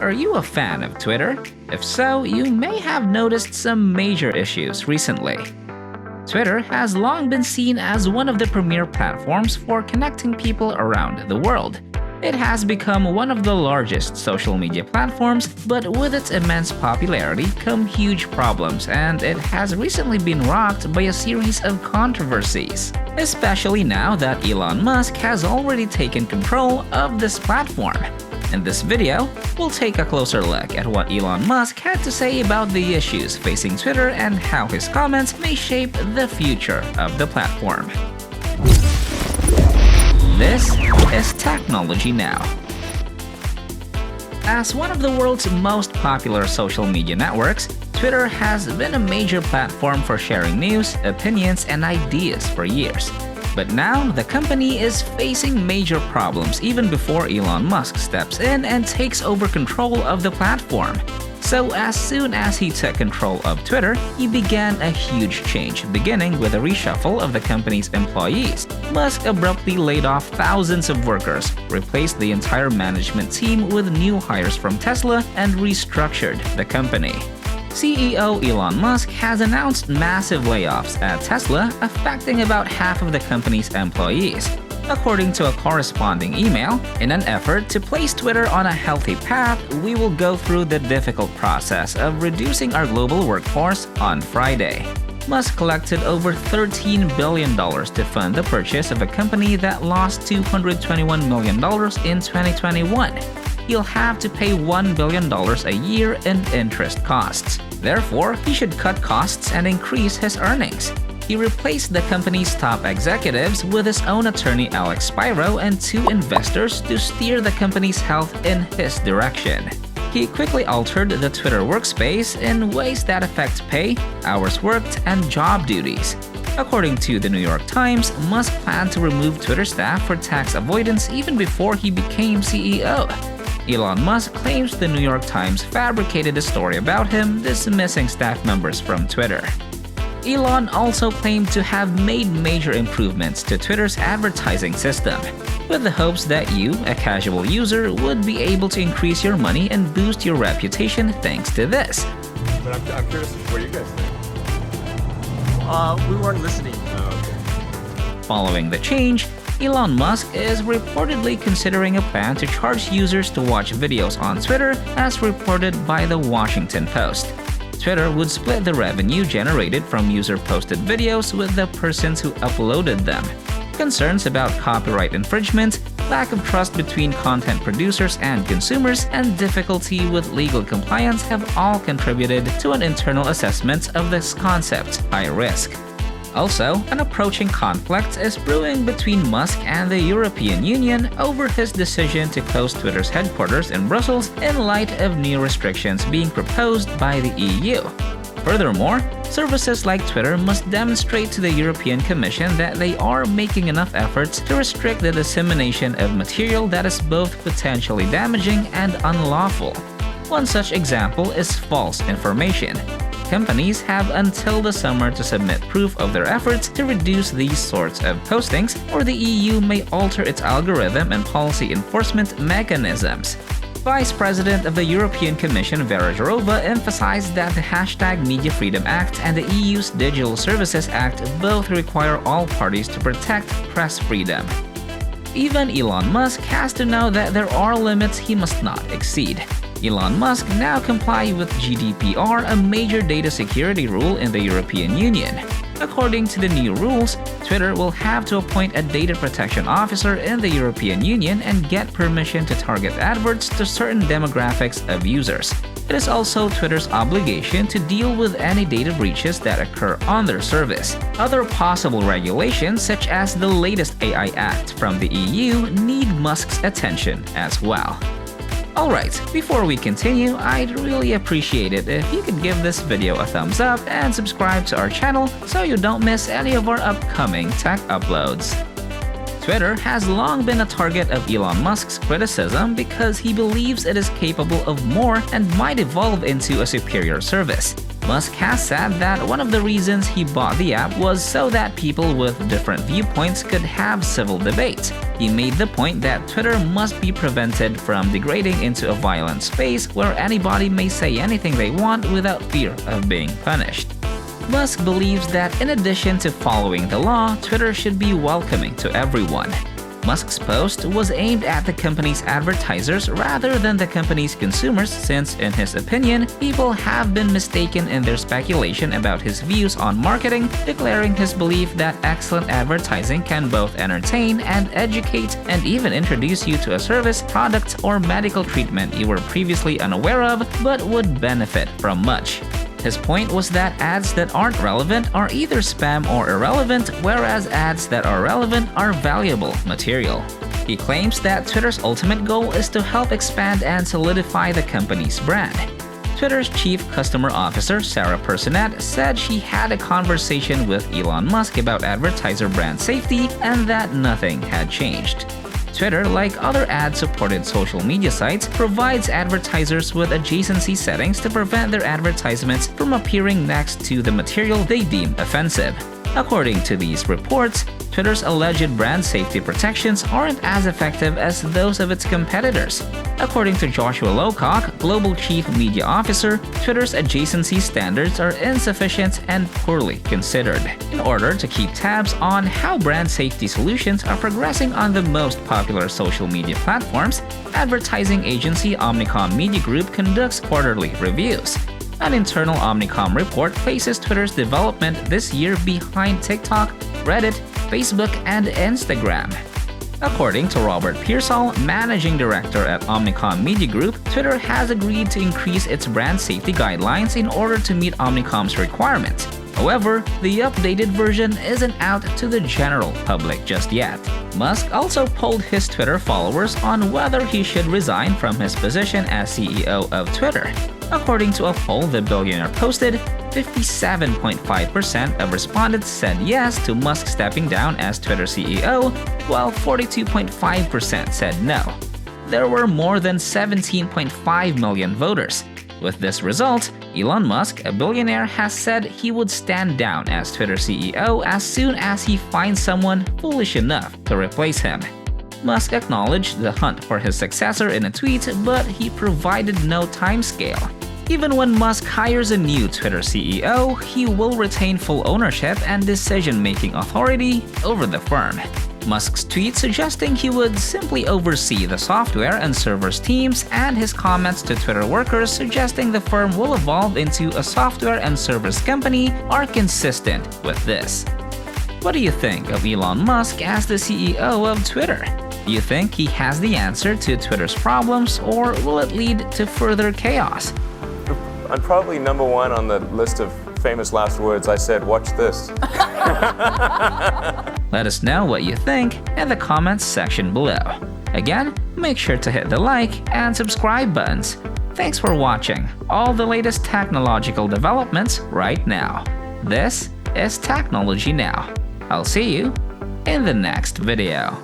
Are you a fan of Twitter? If so, you may have noticed some major issues recently. Twitter has long been seen as one of the premier platforms for connecting people around the world. It has become one of the largest social media platforms, but with its immense popularity come huge problems, and it has recently been rocked by a series of controversies. Especially now that Elon Musk has already taken control of this platform. In this video, we'll take a closer look at what Elon Musk had to say about the issues facing Twitter and how his comments may shape the future of the platform. This is Technology Now. As one of the world's most popular social media networks, Twitter has been a major platform for sharing news, opinions, and ideas for years. But now, the company is facing major problems even before Elon Musk steps in and takes over control of the platform. So as soon as he took control of Twitter, he began a huge change, beginning with a reshuffle of the company's employees. Musk abruptly laid off thousands of workers, replaced the entire management team with new hires from Tesla, and restructured the company. CEO Elon Musk has announced massive layoffs at Tesla, affecting about half of the company's employees. According to a corresponding email, in an effort to place Twitter on a healthy path, we will go through the difficult process of reducing our global workforce on Friday. Musk collected over $13 billion to fund the purchase of a company that lost $221 million in 2021. He'll have to pay $1 billion a year in interest costs. Therefore, he should cut costs and increase his earnings. He replaced the company's top executives with his own attorney Alex Spiro and two investors to steer the company's health in his direction. He quickly altered the Twitter workspace in ways that affect pay, hours worked, and job duties. According to the New York Times, Musk planned to remove Twitter staff for tax avoidance even before he became CEO. Elon Musk claims the New York Times fabricated a story about him, dismissing staff members from Twitter. Elon also claimed to have made major improvements to Twitter's advertising system, with the hopes that you, a casual user, would be able to increase your money and boost your reputation thanks to this. But I'm curious, what do you guys think? We weren't listening. Oh, okay. Following the change, Elon Musk is reportedly considering a plan to charge users to watch videos on Twitter, as reported by the Washington Post. Twitter would split the revenue generated from user-posted videos with the persons who uploaded them. Concerns about copyright infringement, lack of trust between content producers and consumers, and difficulty with legal compliance have all contributed to an internal assessment of this concept high risk. Also, an approaching conflict is brewing between Musk and the European Union over his decision to close Twitter's headquarters in Brussels in light of new restrictions being proposed by the EU. Furthermore, services like Twitter must demonstrate to the European Commission that they are making enough efforts to restrict the dissemination of material that is both potentially damaging and unlawful. One such example is false information. Companies have until the summer to submit proof of their efforts to reduce these sorts of postings, or the EU may alter its algorithm and policy enforcement mechanisms. Vice President of the European Commission Vera Jourova emphasized that the #Media Freedom Act and the EU's Digital Services Act both require all parties to protect press freedom. Even Elon Musk has to know that there are limits he must not exceed. Elon Musk now complies with GDPR, a major data security rule in the European Union. According to the new rules, Twitter will have to appoint a data protection officer in the European Union and get permission to target adverts to certain demographics of users. It is also Twitter's obligation to deal with any data breaches that occur on their service. Other possible regulations, such as the latest AI Act from the EU, need Musk's attention as well. Alright, before we continue, I'd really appreciate it if you could give this video a thumbs up and subscribe to our channel so you don't miss any of our upcoming tech uploads. Twitter has long been a target of Elon Musk's criticism because he believes it is capable of more and might evolve into a superior service. Musk has said that one of the reasons he bought the app was so that people with different viewpoints could have civil debates. He made the point that Twitter must be prevented from degrading into a violent space where anybody may say anything they want without fear of being punished. Musk believes that in addition to following the law, Twitter should be welcoming to everyone. Musk's post was aimed at the company's advertisers rather than the company's consumers since, in his opinion, people have been mistaken in their speculation about his views on marketing, declaring his belief that excellent advertising can both entertain and educate and even introduce you to a service, product, or medical treatment you were previously unaware of but would benefit from much. His point was that ads that aren't relevant are either spam or irrelevant, whereas ads that are relevant are valuable material. He claims that Twitter's ultimate goal is to help expand and solidify the company's brand. Twitter's chief customer officer, Sarah Personet, said she had a conversation with Elon Musk about advertiser brand safety and that nothing had changed. Twitter, like other ad-supported social media sites, provides advertisers with adjacency settings to prevent their advertisements from appearing next to the material they deem offensive. According to these reports, Twitter's alleged brand safety protections aren't as effective as those of its competitors. According to Joshua Lowcock, Global Chief Media Officer, Twitter's adjacency standards are insufficient and poorly considered. In order to keep tabs on how brand safety solutions are progressing on the most popular social media platforms, advertising agency Omnicom Media Group conducts quarterly reviews. An internal Omnicom report places Twitter's development this year behind TikTok, Reddit, Facebook, and Instagram. According to Robert Pearsall, managing director at Omnicom Media Group, Twitter has agreed to increase its brand safety guidelines in order to meet Omnicom's requirements. However, the updated version isn't out to the general public just yet. Musk also polled his Twitter followers on whether he should resign from his position as CEO of Twitter. According to a poll the billionaire posted, 57.5% of respondents said yes to Musk stepping down as Twitter CEO, while 42.5% said no. There were more than 17.5 million voters. With this result, Elon Musk, a billionaire, has said he would stand down as Twitter CEO as soon as he finds someone foolish enough to replace him. Musk acknowledged the hunt for his successor in a tweet, but he provided no timescale. Even when Musk hires a new Twitter CEO, he will retain full ownership and decision-making authority over the firm. Musk's tweet suggesting he would simply oversee the software and servers teams, and his comments to Twitter workers suggesting the firm will evolve into a software and servers company are consistent with this. What do you think of Elon Musk as the CEO of Twitter? Do you think he has the answer to Twitter's problems, or will it lead to further chaos? I'm probably number one on the list of famous last words. I said, watch this. Let us know what you think in the comments section below. Again, make sure to hit the like and subscribe buttons. Thanks for watching all the latest technological developments right now. This is Technology Now. I'll see you in the next video.